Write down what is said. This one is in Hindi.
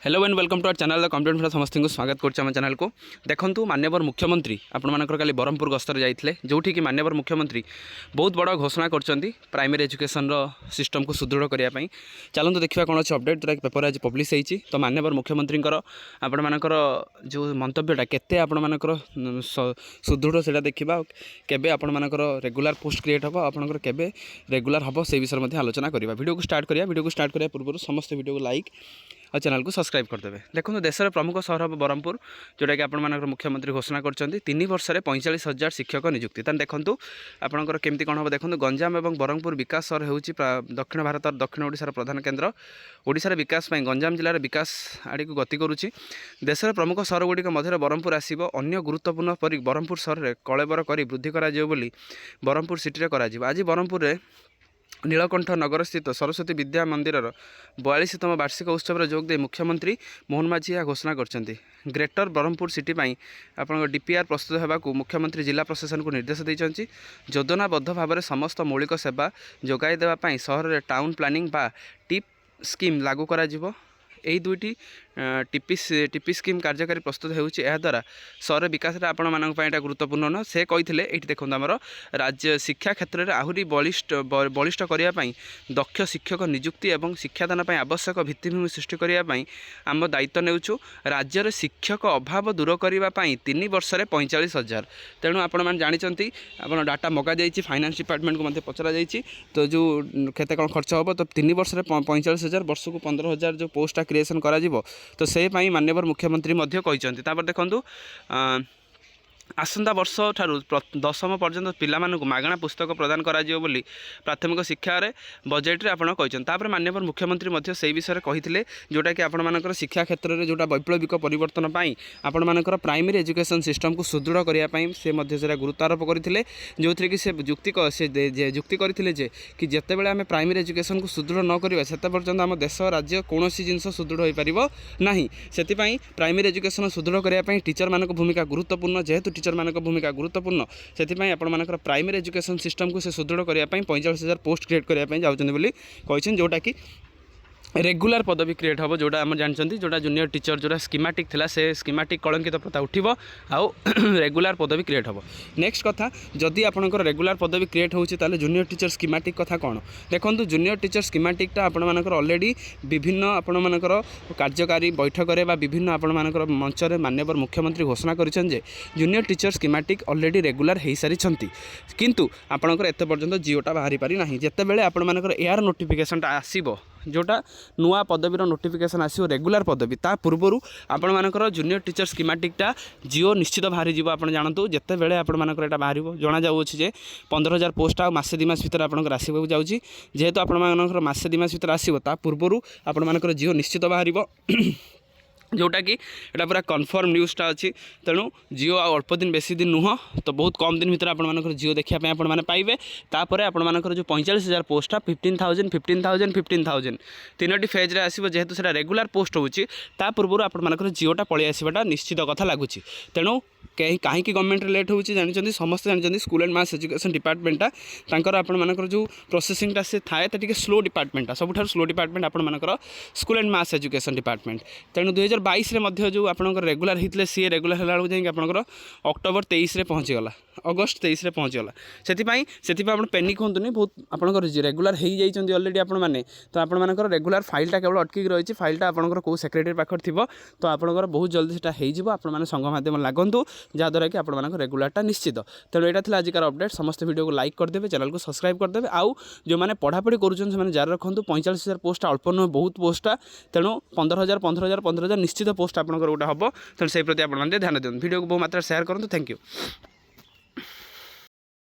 Hello and welcome to our channel the complaint फ्रा समस्त को स्वागत करम चैनल को। देखो माननीय मुख्यमंत्री आपंकर काली ब्रह्मपुर गस्तर जाते जो कि माननीय मुख्यमंत्री बहुत बड़ घोषणा कर प्राइमरी एजुकेशन सिस्टम को सुदृढ़ करने। चलते देखा कौन अच्छे अपडेट जोटा पेपर आज पब्लिश होती। तो माननीय मुख्यमंत्री आपणकर जो मंतव्यटा केते आपणकर सुदृढ़ से देखा केबे आपणकर रेगुलर पोस्ट क्रिएट हम आपंकर केबे रेगुलर हम से विषय में आलोचना करवा। वीडियो को स्टार्ट करिया पूर्व समस्त वीडियो को लाइक और चैनल को सब्सक्राइब करदे। देखो देशर प्रमुख सहर हम ब्रह्मपुर जोटा कि आपर मुख्यमंत्री घोषणा कर 3 वर्ष में 45,000 शिक्षक नियुक्ति। तेज देखो आपंकर केमती कौन हम देखो गंजाम और ब्रह्मपुर विकास सहर हो दक्षिण भारत और दक्षिण ओडिशार प्रधान केन्द्र। ओडिशार विकास गंजाम जिलार विकास आड़ को गति करुच्ची। देशर प्रमुख सहर गुड़िक मध्य ब्रह्मपुर आसो अन्य गुरुत्वपूर्ण पर ब्रह्मपुर सहर में कलेबर कर वृद्धि कर ब्रह्मपुर सिटी में आज ब्रह्मपुर में नीलकंठ नगर स्थित सरस्वती विद्या मंदिर 42तम वार्षिक उत्सव जोग दे मुख्यमंत्री मोहन माझी यह घोषणा करछन्ती। ग्रेटर ब्रह्मपुर सिटी आप डीपीआर प्रस्तुत होगा मुख्यमंत्री जिला प्रशासन को निर्देश देइछन्ती। योजनाबद्ध भाव में समस्त मौलिक सेवा जोगाई देवाई सहर में टाउन प्लानिंग बा टिप स्कीम लागू करा जिवो। यही दुईटी टीपी स्कीम कार्यकारी प्रस्तुत होद्वारा सहर विकास में आपण मानी गुरुत्वपूर्ण न से कही ये देखो आमर राज्य शिक्षा क्षेत्र में आहरी बलिष्ठ करने दक्ष शिक्षक नियुक्ति और शिक्षादान आवश्यक भित्तिभूमि सृष्टि करने आम दायित्व नेउछु। राज्य शिक्षक अभाव दूर करने 3 वर्ष में 45,000। तेणु आपण जानते आप डाटा मगा जाइए फाइनान्स डिपार्टमेंट को मत पचरा जाइए। तो जो केते कौन खर्च हम तो 3 वर्ष में 45,000 वर्ष को 15,000 जो पोस्टा क्रिएसन करा तो से माननीय मुख्यमंत्री देखु आसंता वर्ष ठारू 10वीं पर्यंत पिला मागणा पुस्तक प्रदान करा बोली प्राथमिक शिक्षा रे बजेट रे आपण कहिसन। माननीय मुख्यमंत्री से विषय कही जोटा कि आपण शिक्षा क्षेत्र में जोटा वैप्लविक परिवर्तन आपण मानकर प्राइमरी एजुकेशन सिस्टम को सुदृढ़ करने से गुरुत्व आरोप करते जो थी कि से जुक्ति करते कि जिते बड़े आम प्राइमरी एजुकेशन को सुदृढ़ न करवा से पर्यंत आम देश राज्य कौन जिनस सुदृढ़ हो पार ना। से प्राइमरी एजुकेशन सुदृढ़ करने टीचर मान भूमिका गुरुत्वपूर्ण जेहेतु टीचर मान भूमिका गुरुत्वपूर्ण से आपर प्राइमरी एजुकेशन सिस्टम को से सुदृढ़ करने 45,000 पोस्ट क्रिएट करने जाऊँगी बोली कही जोटा कि रेगुलर पदवी क्रिएट हम जोटा आम जानते जोटा जूनियर टीचर जोटा स्कीमेटिक थिला से स्कीमेटिक कलंकित प्रथा उठिबो आउ रेगुलर पदवी क्रिएट हम। नेक्स्ट कथा जदि आपंकर रेगुलर पदवी क्रिएट होची ताले जूनियर टीचर स्कीमेटिक कथा कौन देखो जूनियर टीचर स्कीमेटिकटा आपण मानकर ऑलरेडी विभिन्न आपण मानकर कार्यकारी बैठक में विभिन्न आपण मानकर मंच में माननीय मुख्यमंत्री घोषणा करिसेन जे junior teacher schematic already regular हो सारी किंतु आपणकर एत पर्यंत जिओटा बाहरी पारि नाही। जेते बेले आपण मानकर एआर नोटिफिकेशनटा आसीबो जोटा नुआ पदवीर नोटिफिकेशन आसो रेगुलर पदवी ता पूर्वर आपण मानकर जूनियर टीचर स्कीमेटिकटा जिओ निश्चित बाहरी जीव। आप जानतु जिते बेले आपण मानकर एटा बाहर जना जाउछि जे 15,000 पोस्ट आ मासे 2 मास भीतर आपनकर आसीबो जाउछि। जेहेतु आपण मानकर मासे 2 मास भीतर आसीबो ता पूर्वर आपण मानकर जिओ निश्चित बाहरिबो जोटा कि एटा पूरा कन्फर्म न्यूज़टा अच्छी। तेणु जिओ अल्प दिन बेसी दिन नुह तो बहुत कम दिन भीतर आपर जिओ देखापी आपने पाइबे। तापर आपर जो 45,000 पोस्टा 15,000 15,000 15,000 तीनोटी फेज्रे आसो जेहेतु से रेगुलर पोस्ट होची ता पूर्व आपर जिओटा पलि आसवाटा निश्चित कथा लगुच। तेणु कहीं गवर्नमेंट लेट हो जानते समस्त जानते स्कूल एंड मास एजुकेशन डिपार्टमेंटा तांकर आपर जो प्रोसेसिंगटा से थाए टे स्लो डिपार्टमेंटा सबुठ स्लो डिपार्टमेंट आपर school and mass education department. तेणु 2022 जो आपंकर रेगुलर होते सी रेगुलर है जाए आपंकर अक्टोबर 23 पहुँचीगला अगस्त 23 पहुँचीगला से आप पेनिक हूँ बहुत आपंकर रेगुलर हो जाइए अलरेडी आपने तो आपर रेगुलर फाइलटा केवल अटकी रही फाइलटा आपंकर कौ सेक्रेटरी पाखर थी तो आपंकर बहुत जल्दी से हो संघ माध्यम लागंतु जहाँद्वारा कि आप रेगुलरटा निश्चित। तेणु यहाँ था आजिकार अपडेट समस्त वीडियो को लाइक करदे चैनल को सब्सक्राइब करदे आउ जो मैंने पढ़ापढ़ी कर जारी रखु 45,000 पोस्ट अल्प नुह बहुत पोस्टा। तेणु 15,000 निश्चित पोस्ट आपंकर गोटे हम तेणु से प्रति आप ध्यान दिखाँ वीडियो को बहुत मात्रा शेयर करूँ। Thank you.